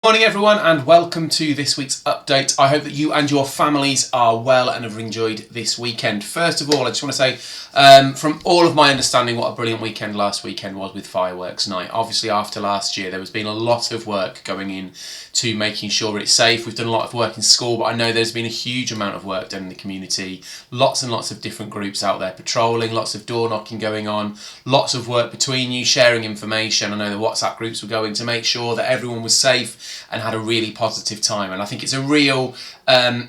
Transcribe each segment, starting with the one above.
Morning everyone and welcome to this week's update. I hope that you and your families are well and have enjoyed this weekend. First of all, I just want to say from all of my understanding what a brilliant weekend last weekend was with fireworks night. Obviously after last year there has been a lot of work going in to making sure it's safe. We've done a lot of work in school, but I know there's been a huge amount of work done in the community. Lots and lots of different groups out there patrolling, lots of door knocking going on, lots of work between you, sharing information. I know the WhatsApp groups were going to make sure that everyone was safe and had a really positive time, and I think it's a real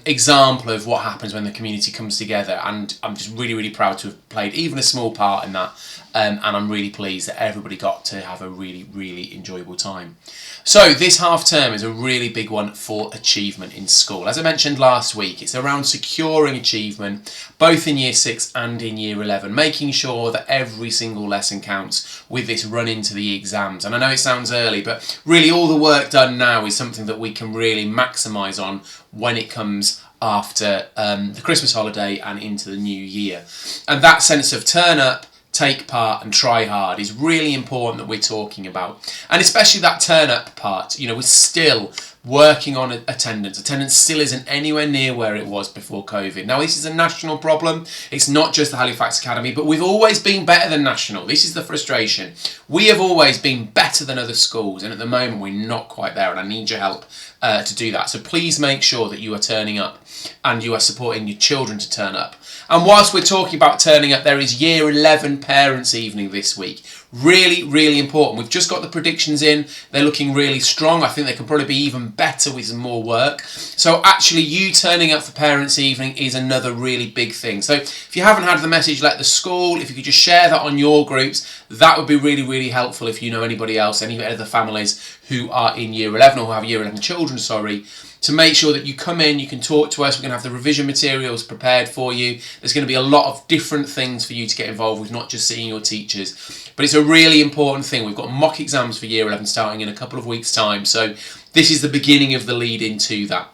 example of what happens when the community comes together, and I'm just really proud to have played even a small part in that, and I'm really pleased that everybody got to have a really enjoyable time. So this half term is a really big one for achievement in school. As I mentioned last week, it's around securing achievement both in year 6 and in year 11, making sure that every single lesson counts with this run into the exams. And I know it sounds early, but really all the work done now is something that we can really maximise on when it comes after the Christmas holiday and into the new year. And that sense of turn up, take part and try hard is really important that we're talking about, and especially that turn up part. You know, we're still working on attendance. Attendance still isn't anywhere near where it was before COVID. Now this is a national problem, it's not just the Halifax Academy, but we've always been better than national. This is the frustration. We have always been better than other schools, and at the moment we're not quite there, and I need your help to do that. So please make sure that you are turning up and you are supporting your children to turn up. And whilst we're talking about turning up, there is year 11 parents evening this week. Really important. We've just got the predictions in. They're looking really strong. I think they can probably be even better with some more work. So actually you turning up for parents evening is another really big thing. So if you haven't had the message, let the school, if you could just share that on your groups, that would be really helpful. If you know anybody else, any other families who are in year 11 or who have year 11 children, to make sure that you come in, you can talk to us, we're going to have the revision materials prepared for you. There's going to be a lot of different things for you to get involved with, not just seeing your teachers. But it's a really important thing. We've got mock exams for year 11 starting in a couple of weeks' time, so this is the beginning of the lead into that.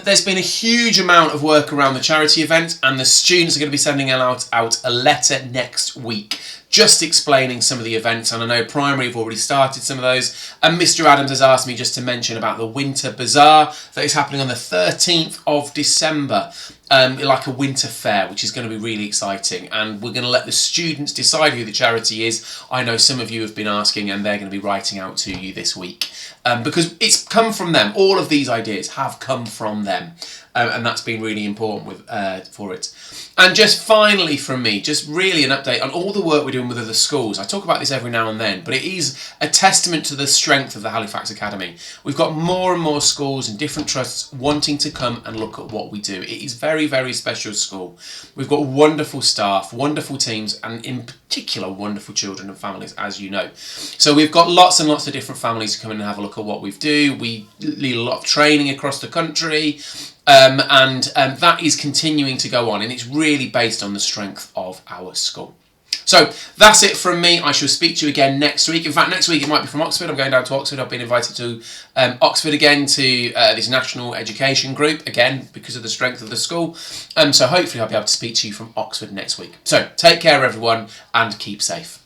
There's been a huge amount of work around the charity event, and the students are going to be sending out a letter next week just explaining some of the events, and I know primary have already started some of those, and Mr. Adams has asked me just to mention about the Winter Bazaar that is happening on the 13th of December, like a winter fair, which is going to be really exciting, and we're going to let the students decide who the charity is. I know some of you have been asking, and they're going to be writing out to you this week, because it's come from them. All of these ideas have come from them, and that's been really important for it. And just finally from me, just really an update on all the work we're doing with other schools. I talk about this every now and then, but it is a testament to the strength of the Halifax Academy. We've got more and more schools and different trusts wanting to come and look at what we do. It is very special school. We've got wonderful staff, wonderful teams, and in particular wonderful children and families, as you know. So we've got lots and lots of different families to come in and have a look at what we do. We lead a lot of training across the country. And that is continuing to go on, and it's really based on the strength of our school. So that's it from me. I shall speak to you again next week. In fact, next week it might be from Oxford. I'm going down to Oxford. I've been invited to Oxford again to this national education group, again, because of the strength of the school. So hopefully I'll be able to speak to you from Oxford next week. So take care, everyone, and keep safe.